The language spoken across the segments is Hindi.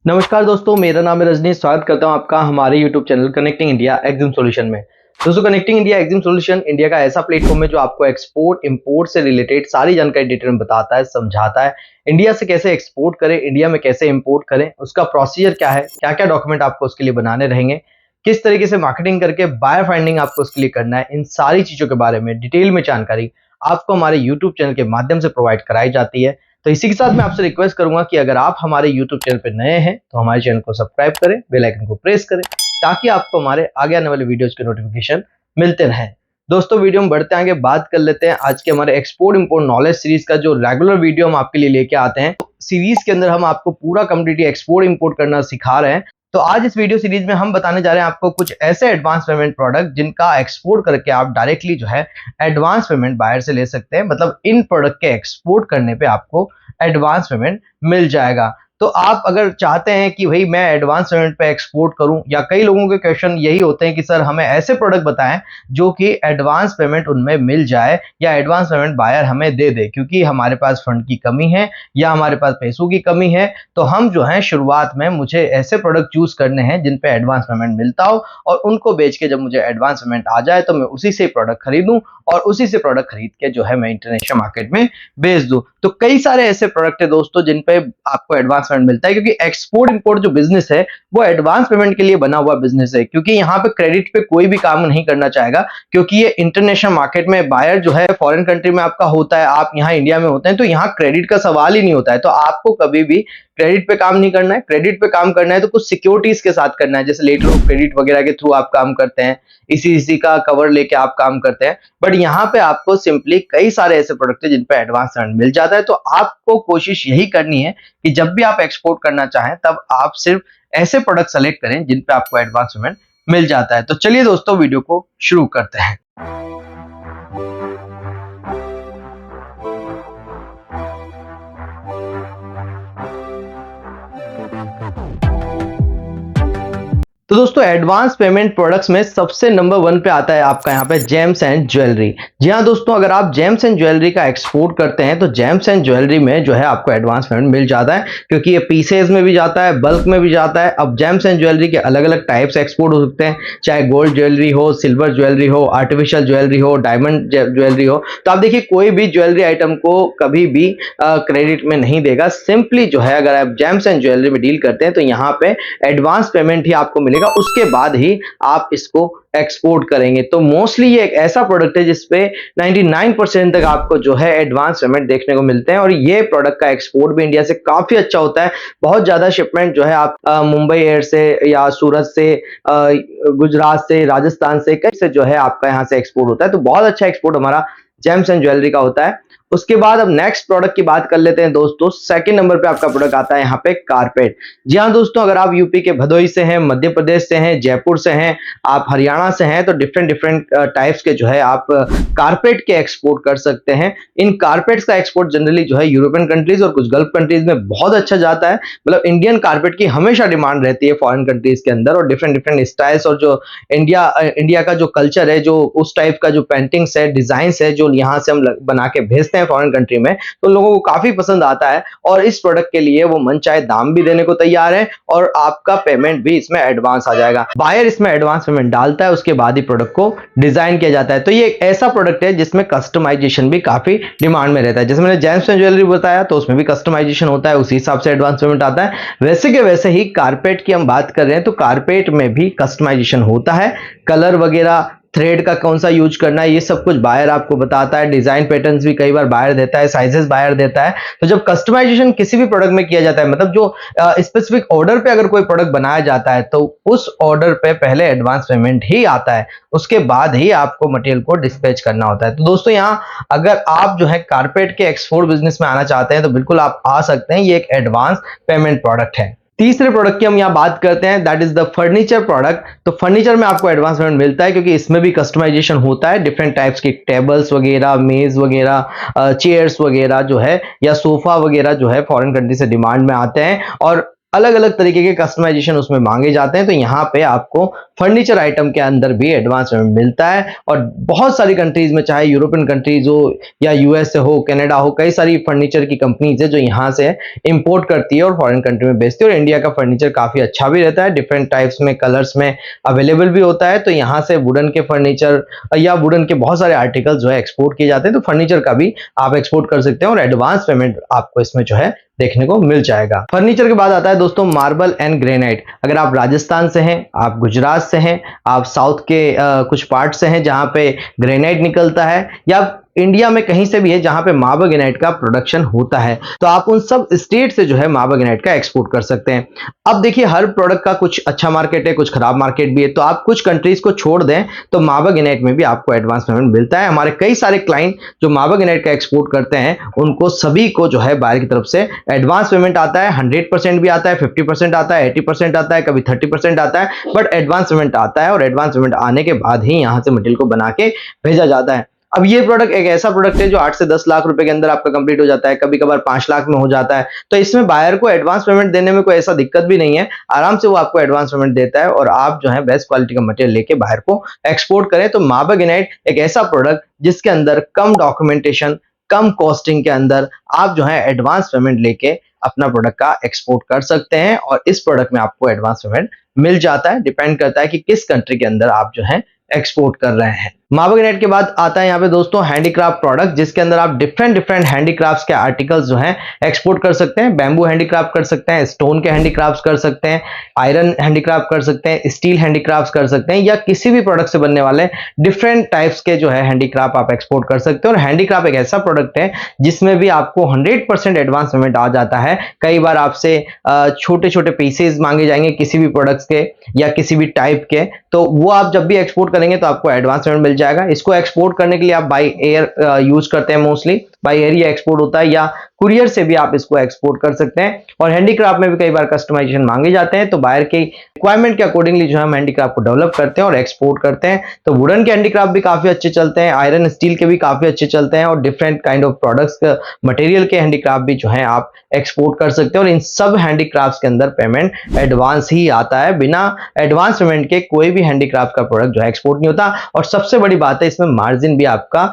नमस्कार दोस्तों, मेरा नाम है रजनी। स्वागत करता हूं आपका हमारे YouTube channel connecting India exim solution में। दोस्तों, connecting India exim solution India का ऐसा प्लेटफॉर्म है जो आपको एक्सपोर्ट इंपोर्ट से रिलेटेड सारी जानकारी डिटेल में बताता है, समझाता है। इंडिया से कैसे एक्सपोर्ट करें, इंडिया में कैसे इंपोर्ट करें, उसका प्रोसीजर क्या है, क्या क्या डॉक्यूमेंट आपको उसके लिए बनाने रहेंगे, किस तरीके से मार्केटिंग करके बायर फाइंडिंग आपको उसके लिए करना है, इन सारी चीजों के बारे में डिटेल में जानकारी आपको हमारे यूट्यूब चैनल के माध्यम से प्रोवाइड कराई जाती है। तो इसी के साथ मैं आपसे रिक्वेस्ट करूंगा कि अगर आप हमारे यूट्यूब चैनल पर नए हैं तो हमारे चैनल को सब्सक्राइब करें, बेल आइकन को प्रेस करें ताकि आपको हमारे आगे आने वाले वीडियोस के नोटिफिकेशन मिलते रहें। दोस्तों, वीडियो में बढ़ते आगे बात कर लेते हैं आज के हमारे एक्सपोर्ट इंपोर्ट नॉलेज सीरीज का जो रेगुलर वीडियो हम आपके लिए लेके आते हैं। सीरीज के अंदर हम आपको पूरा कंप्लीटली एक्सपोर्ट इंपोर्ट करना सिखा रहे हैं। तो आज इस वीडियो सीरीज में हम बताने जा रहे हैं आपको कुछ ऐसे एडवांस पेमेंट प्रोडक्ट जिनका एक्सपोर्ट करके आप डायरेक्टली जो है एडवांस पेमेंट बायर से ले सकते हैं। मतलब इन प्रोडक्ट के एक्सपोर्ट करने पे आपको एडवांस पेमेंट मिल जाएगा। तो आप अगर चाहते हैं कि भाई मैं एडवांस पेमेंट पे एक्सपोर्ट करूं, या कई लोगों के क्वेश्चन यही होते हैं कि सर हमें ऐसे प्रोडक्ट बताएं जो कि एडवांस पेमेंट उनमें मिल जाए या एडवांस पेमेंट बायर हमें दे दे, क्योंकि हमारे पास फंड की कमी है या हमारे पास पैसों की कमी है। तो हम जो है शुरुआत में मुझे ऐसे प्रोडक्ट चूज करने हैं जिन पे एडवांस पेमेंट मिलता हो, और उनको बेच के जब मुझे एडवांस पेमेंट आ जाए तो मैं उसी से प्रोडक्ट खरीदूं और उसी से प्रोडक्ट खरीद के जो है मैं इंटरनेशनल मार्केट में बेच दूं। तो कई सारे ऐसे प्रोडक्ट है दोस्तों जिन पे आपको एडवांस पेमेंट मिलता है, क्योंकि एक्सपोर्ट इंपोर्ट जो बिजनेस है वो एडवांस पेमेंट के लिए बना हुआ बिजनेस है। क्योंकि यहाँ पे क्रेडिट पे कोई भी काम नहीं करना चाहेगा, क्योंकि ये इंटरनेशनल मार्केट में बायर जो है फॉरेन कंट्री में आपका होता है, आप यहाँ इंडिया में होते हैं, तो यहाँ क्रेडिट का सवाल ही नहीं होता है। तो आपको कभी भी क्रेडिट पे काम नहीं करना है। क्रेडिट पे काम करना है तो कुछ सिक्योरिटीज के साथ करना है, जैसे लेटर ऑफ क्रेडिट वगैरह के थ्रू आप काम करते हैं, इसी का कवर लेके आप काम करते हैं। बट यहाँ पे आपको सिंपली कई सारे ऐसे प्रोडक्ट है जिन पे एडवांस पेमेंट मिल जाता है। तो आपको कोशिश यही करनी है कि जब भी आप एक्सपोर्ट करना चाहें तब आप सिर्फ ऐसे प्रोडक्ट सेलेक्ट करें जिन पे आपको एडवांस पेमेंट मिल जाता है। तो चलिए दोस्तों, वीडियो को शुरू करते हैं। तो दोस्तों, एडवांस पेमेंट प्रोडक्ट्स में सबसे नंबर 1 पे आता है आपका यहाँ पे जेम्स एंड ज्वेलरी। जी हाँ दोस्तों, अगर आप जेम्स एंड ज्वेलरी का एक्सपोर्ट करते हैं तो जेम्स एंड ज्वेलरी में जो है आपको एडवांस पेमेंट मिल जाता है, क्योंकि ये पीसेज में भी जाता है, बल्क में भी जाता है। अब जेम्स एंड ज्वेलरी के अलग अलग टाइप्स एक्सपोर्ट हो सकते हैं, चाहे गोल्ड ज्वेलरी हो, सिल्वर ज्वेलरी हो, आर्टिफिशियल ज्वेलरी हो, डायमंड ज्वेलरी हो। तो आप देखिए, कोई भी ज्वेलरी आइटम को कभी भी क्रेडिट में नहीं देगा। सिंपली जो है अगर आप जेम्स एंड ज्वेलरी में डील करते हैं तो यहाँ पे एडवांस पेमेंट ही आपको मिलेगा, उसके बाद ही आप इसको एक्सपोर्ट करेंगे। तो मोस्टली ये एक ऐसा प्रोडक्ट है जिसपे 99% तक आपको जो है एडवांस पेमेंट देखने को मिलते हैं, और ये प्रोडक्ट का एक्सपोर्ट भी इंडिया से काफी अच्छा होता है। बहुत ज्यादा शिपमेंट जो है आप मुंबई एयर से या सूरत से, गुजरात से, राजस्थान से, कहीं से जो है आपका यहाँ से एक्सपोर्ट होता है। तो बहुत अच्छा एक्सपोर्ट हमारा जेम्स एंड ज्वेलरी का होता है। उसके बाद अब नेक्स्ट प्रोडक्ट की बात कर लेते हैं दोस्तों। सेकंड नंबर पे आपका प्रोडक्ट आता है यहाँ पे कारपेट। जी हाँ दोस्तों, अगर आप यूपी के भदोही से हैं, मध्य प्रदेश से हैं, जयपुर से हैं, आप हरियाणा से हैं, तो डिफरेंट टाइप्स के जो है आप कारपेट के एक्सपोर्ट कर सकते हैं। इन कारपेट्स का एक्सपोर्ट जनरली जो है यूरोपियन कंट्रीज और कुछ गल्फ कंट्रीज में बहुत अच्छा जाता है। मतलब इंडियन कारपेट की हमेशा डिमांड रहती है फॉरेन कंट्रीज के अंदर, और डिफरेंट स्टाइल्स, और जो इंडिया का जो कल्चर है, जो उस टाइप का जो पेंटिंग्स है, डिजाइन है, जो यहाँ से हम बना के भेजते हैं फॉरेन कंट्री में, तो लोगों को काफी पसंद आता है। और इस प्रोडक्ट के लिए वो मन चाहे दाम भी देने को तैयार है, और आपका पेमेंट भी इसमें एडवांस आ जाएगा। बायर इसमें एडवांस पेमेंट डालता है, उसके बाद ही प्रोडक्ट को डिजाइन किया जाता है। तो ये एक ऐसा प्रोडक्ट है जिसमें कस्टमाइजेशन भी काफी डिमांड में रहता है। जैसे मैंने जेम्स एंड ज्वेलरी बताया, तो उसमें भी कस्टमाइजेशन होता है, उसी हिसाब से एडवांस पेमेंट आता है। वैसे के वैसे ही कारपेट की हम बात कर रहे हैं तो कारपेट में भी कस्टमाइजेशन होता है। कलर वगैरह, थ्रेड का कौन सा यूज करना है, ये सब कुछ बायर आपको बताता है। डिजाइन पैटर्न्स भी कई बार बायर देता है, साइजेस बायर देता है। तो जब कस्टमाइजेशन किसी भी प्रोडक्ट में किया जाता है, मतलब जो स्पेसिफिक ऑर्डर पे अगर कोई प्रोडक्ट बनाया जाता है, तो उस ऑर्डर पे पहले एडवांस पेमेंट ही आता है, उसके बाद ही आपको मटेरियल को डिस्पैच करना होता है। तो दोस्तों, यहाँ अगर आप जो है कारपेट के एक्सपोर्ट बिजनेस में आना चाहते हैं तो बिल्कुल आप आ सकते हैं। ये एक एडवांस पेमेंट प्रोडक्ट है। तीसरे प्रोडक्ट की हम यहाँ बात करते हैं, that is the furniture product. तो फर्नीचर में आपको एडवांस पेमेंट मिलता है, क्योंकि इसमें भी कस्टमाइजेशन होता है। डिफरेंट टाइप्स की टेबल्स वगैरह, मेज वगैरह, चेयर्स वगैरह जो है, या सोफा वगैरह जो है फॉरेन कंट्री से डिमांड में आते हैं, और अलग अलग तरीके के कस्टमाइजेशन उसमें मांगे जाते हैं। तो यहाँ पे आपको फर्नीचर आइटम के अंदर भी एडवांस पेमेंट मिलता है और बहुत सारी कंट्रीज में, चाहे यूरोपियन कंट्रीज हो या यूएस हो, कनाडा हो, कई सारी फर्नीचर की कंपनीज है जो यहाँ से इंपोर्ट करती है और फॉरेन कंट्री में बेचती है। और इंडिया का फर्नीचर काफी अच्छा भी रहता है, डिफरेंट टाइप्स में, कलर्स में अवेलेबल भी होता है। तो यहाँ से वुडन के फर्नीचर या वुडन के बहुत सारे आर्टिकल जो है एक्सपोर्ट किए जाते हैं। तो फर्नीचर का भी आप एक्सपोर्ट कर सकते हैं और एडवांस पेमेंट आपको इसमें जो है देखने को मिल जाएगा। फर्नीचर के बाद आता है दोस्तों मार्बल एंड ग्रेनाइट। अगर आप राजस्थान से हैं, आप गुजरात से हैं, आप साउथ के कुछ पार्ट से हैं जहां पे ग्रेनाइट निकलता है, या इंडिया में कहीं से भी है जहां पे मार्बल ग्रेनाइट का प्रोडक्शन होता है, तो आप उन सब स्टेट से जो है मार्बल ग्रेनाइट का एक्सपोर्ट कर सकते हैं। अब देखिए, हर प्रोडक्ट का कुछ अच्छा मार्केट है, कुछ खराब मार्केट भी है। तो आप कुछ कंट्रीज को छोड़ दें तो मार्बल ग्रेनाइट में भी आपको एडवांस पेमेंट मिलता है। हमारे कई सारे क्लाइंट जो मार्बल ग्रेनाइट का एक्सपोर्ट करते हैं, उनको सभी को जो है बाहर की तरफ से एडवांस पेमेंट आता है। 100% भी आता है, 50% आता है, 80% आता है, कभी 30% आता है, बट एडवांस पेमेंट आता है। और एडवांस पेमेंट आने के बाद ही यहां से मटेरियल को बना के भेजा जाता है। अब ये प्रोडक्ट एक ऐसा प्रोडक्ट है जो 8 से 10 लाख रुपए के अंदर आपका कंप्लीट हो जाता है, कभी कभार 5 लाख में हो जाता है। तो इसमें बायर को एडवांस पेमेंट देने में कोई ऐसा दिक्कत भी नहीं है, आराम से वो आपको एडवांस पेमेंट देता है और आप जो है बेस्ट क्वालिटी का मटेरियल लेके बाहर को एक्सपोर्ट करें। तो मार्बल ग्रेनाइट एक ऐसा प्रोडक्ट जिसके अंदर कम डॉक्यूमेंटेशन, कम कॉस्टिंग के अंदर आप जो है एडवांस पेमेंट लेके अपना प्रोडक्ट का एक्सपोर्ट कर सकते हैं। और इस प्रोडक्ट में आपको एडवांस पेमेंट मिल जाता है, डिपेंड करता है कि किस कंट्री के अंदर आप जो है एक्सपोर्ट कर रहे हैं। मार्बल ग्रेनाइट के बाद आता है यहाँ पे दोस्तों हैंडीक्राफ्ट प्रोडक्ट, जिसके अंदर आप डिफरेंट हैंडीक्राफ्ट्स के आर्टिकल्स जो हैं एक्सपोर्ट कर सकते हैं। बैम्बू हैंडीक्राफ्ट कर सकते हैं, स्टोन के हैंडीक्राफ्ट्स कर सकते हैं, आयरन हैंडीक्राफ्ट कर सकते हैं, स्टील हैंडीक्राफ्ट्स कर सकते हैं, या किसी भी प्रोडक्ट से बनने वाले डिफरेंट टाइप्स के जो है हैंडीक्राफ्ट आप एक्सपोर्ट कर सकते हैं। और हैंडीक्राफ्ट एक ऐसा प्रोडक्ट है जिसमें भी आपको 100% एडवांस पेमेंट आ जाता है। कई बार आपसे छोटे छोटे पीसेज मांगे जाएंगे किसी भी प्रोडक्ट्स के या किसी भी टाइप के, तो वो आप जब भी एक्सपोर्ट करेंगे तो आपको एडवांस पेमेंट मिल जाएगा। इसको एक्सपोर्ट करने के लिए आप बाय एयर यूज करते हैं, mostly by air he export होता है, या कुरियर से भी आप इसको एक्सपोर्ट कर सकते हैं। और हैंडीक्राफ्ट में भी कई बार कस्टमाइजेशन मांगे जाते हैं, तो बायर के रिक्वायरमेंट के अकॉर्डिंगली जो है हम हैंडीक्राफ्ट को डेवलप करते हैं और एक्सपोर्ट करते हैं। तो वुडन के हैंडीक्राफ्ट भी काफी अच्छे चलते हैं, आयरन स्टील के भी काफी अच्छे चलते हैं, और different kind of products material के हैंडीक्राफ्ट भी जो है आप एक्सपोर्ट कर सकते हैं। और इन सब हैंडीक्राफ्ट्स के अंदर पेमेंट एडवांस ही आता है, बिना एडवांस पेमेंट के कोई भी हैंडीक्राफ्ट का प्रोडक्ट जो है एक्सपोर्ट नहीं होता। और सबसे बड़ी बात है, इसमें मार्जिन भी आपका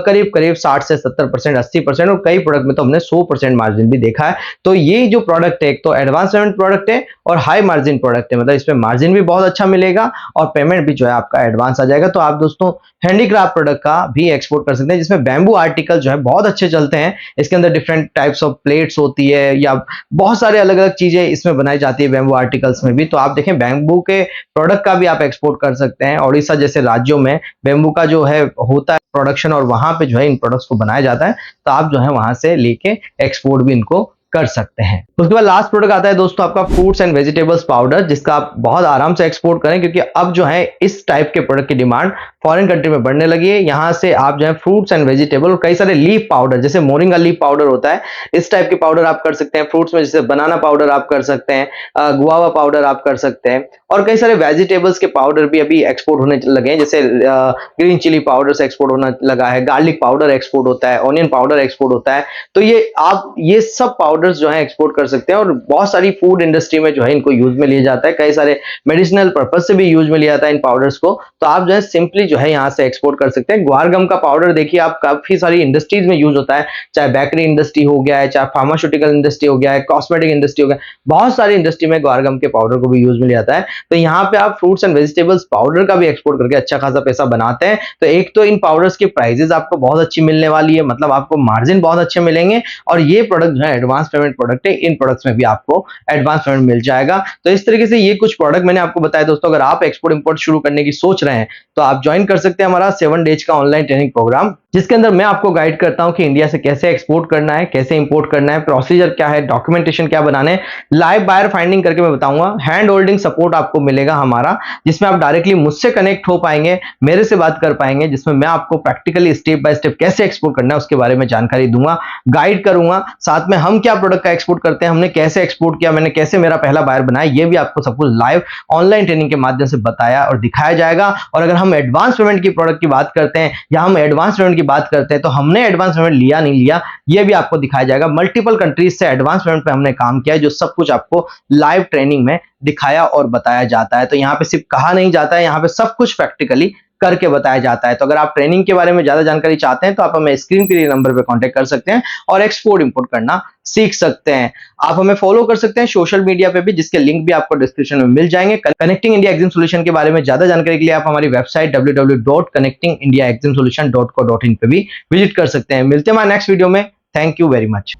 करीब करीब 60 से 70%, 80%, और कई प्रोडक्ट में तो हमने 100% मार्जिन भी देखा है। तो ये जो प्रोडक्ट है, एक तो एडवांस पेमेंट प्रोडक्ट है और हाई मार्जिन प्रोडक्ट है, मतलब इसमें मार्जिन भी बहुत अच्छा मिलेगा और पेमेंट भी जो है आपका एडवांस आ जाएगा। तो आप दोस्तों हैंडीक्राफ्ट प्रोडक्ट का भी एक्सपोर्ट कर सकते हैं, जिसमें बैम्बू आर्टिकल जो है बहुत अच्छे चलते हैं। इसके अंदर डिफरेंट टाइप्स ऑफ प्लेट्स होती है या बहुत सारे अलग अलग चीजें इसमें बनाई जाती है बैम्बू आर्टिकल्स में भी। तो आप देखें, बैम्बू के प्रोडक्ट का भी आप एक्सपोर्ट कर सकते हैं। ओडिशा जैसे राज्यों में बैम्बू का जो है होता है प्रोडक्शन, और वहां पे जो है इन प्रोडक्ट्स को बनाया जाता है, तो आप जो है वहां से लेके एक्सपोर्ट भी इनको कर सकते हैं। उसके बाद लास्ट प्रोडक्ट आता है दोस्तों आपका फ्रूट्स एंड वेजिटेबल्स पाउडर, जिसका आप बहुत आराम से एक्सपोर्ट करें, क्योंकि अब जो है इस टाइप के प्रोडक्ट की डिमांड फॉरेन कंट्री में बढ़ने लगी है। यहां से आप जो है फ्रूट्स एंड वेजिटेबल और कई सारे लीफ पाउडर, जैसे मोरिंगा लीफ पाउडर होता है, इस टाइप के पाउडर आप कर सकते हैं। फ्रूट्स में जैसे बनाना पाउडर आप कर सकते हैं, गुआवा पाउडर आप कर सकते हैं, और कई सारे वेजिटेबल्स के पाउडर भी अभी एक्सपोर्ट होने लगे हैं, जैसे ग्रीन चिली पाउडर से एक्सपोर्ट होने लगा है, गार्लिक पाउडर एक्सपोर्ट होता है, ऑनियन पाउडर एक्सपोर्ट होता है। तो ये आप ये सब पाउडर्स जो है एक्सपोर्ट कर सकते हैं, और बहुत सारी फूड इंडस्ट्री में जो है इनको यूज में लिया जाता है, कई सारे मेडिसिनल पर्पज से भी यूज में लिया जाता है इन पाउडर्स को। तो आप जो है सिंपली जो है यहाँ से एक्सपोर्ट कर सकते हैं। ग्वार गम का पाउडर देखिए आप काफी सारी इंडस्ट्रीज में यूज होता है, चाहे बेकरी इंडस्ट्री हो गया है, चाहे फार्मास्यूटिकल इंडस्ट्री हो गया है, कॉस्मेटिक इंडस्ट्री हो गया, बहुत सारी इंडस्ट्री में ग्वार गम के पाउडर को भी यूज में लिया जाता है। तो यहाँ पे आप फ्रूट्स एंड वेजिटेबल्स पाउडर का भी एक्सपोर्ट करके अच्छा खासा पैसा बनाते हैं। तो एक तो इन पाउडर्स की प्राइसेस आपको बहुत अच्छी मिलने वाली है, मतलब आपको मार्जिन बहुत अच्छे मिलेंगे, और ये प्रोडक्ट जो है एडवांस पेमेंट प्रोडक्ट है, इन प्रोडक्ट्स में भी आपको एडवांस पेमेंट मिल जाएगा। तो इस तरीके से ये कुछ प्रोडक्ट मैंने आपको बताया दोस्तों। अगर आप एक्सपोर्ट इंपोर्ट शुरू करने की सोच रहे हैं तो आप ज्वाइन कर सकते हैं हमारा 7 डेज का ऑनलाइन ट्रेनिंग प्रोग्राम, जिसके अंदर मैं आपको गाइड करता हूं कि इंडिया से कैसे एक्सपोर्ट करना है, कैसे इंपोर्ट करना है, प्रोसीजर क्या है, डॉक्यूमेंटेशन क्या बनाने हैं, लाइव बायर फाइंडिंग करके मैं बताऊंगा। हैंड होल्डिंग सपोर्ट आपको मिलेगा हमारा, जिसमें आप डायरेक्टली मुझसे कनेक्ट हो पाएंगे, मेरे से बात कर पाएंगे, जिसमें मैं आपको प्रैक्टिकली स्टेप बाय स्टेप कैसे एक्सपोर्ट करना है उसके बारे में जानकारी दूंगा, गाइड करूंगा। साथ में हम क्या प्रोडक्ट का एक्सपोर्ट करते हैं, हमने कैसे एक्सपोर्ट किया, मैंने कैसे मेरा पहला बायर बनाया, ये भी आपको सब कुछ लाइव ऑनलाइन ट्रेनिंग के माध्यम से बताया और दिखाया जाएगा। और अगर हम एडवांस एडवांस पेमेंट की प्रोडक्ट की बात करते हैं या हम एडवांस पेमेंट की बात करते हैं तो हमने एडवांस पेमेंट लिया नहीं लिया ये भी आपको दिखाया जाएगा। मल्टीपल कंट्रीज से एडवांस पेमेंट पे हमने काम किया है, जो सब कुछ आपको लाइव ट्रेनिंग में दिखाया और बताया जाता है। तो यहाँ पे सिर्फ कहा नहीं जाता है, यहाँ पे सब कुछ प्रैक्टिकली करके बताया जाता है। तो अगर आप ट्रेनिंग के बारे में ज्यादा जानकारी चाहते हैं तो आप हमें स्क्रीन पे नंबर पे कांटेक्ट कर सकते हैं और एक्सपोर्ट इंपोर्ट करना सीख सकते हैं। आप हमें फॉलो कर सकते हैं सोशल मीडिया पे भी, जिसके लिंक भी आपको डिस्क्रिप्शन में मिल जाएंगे। कनेक्टिंग इंडिया एग्जाम सॉल्यूशन के बारे में ज्यादा जानकारी के लिए आप हमारी वेबसाइट www.connectingindiaexamsolution.co.in पे भी विजिट कर सकते हैं। मिलते हैं हमारे नेक्स्ट वीडियो में। Thank you very much.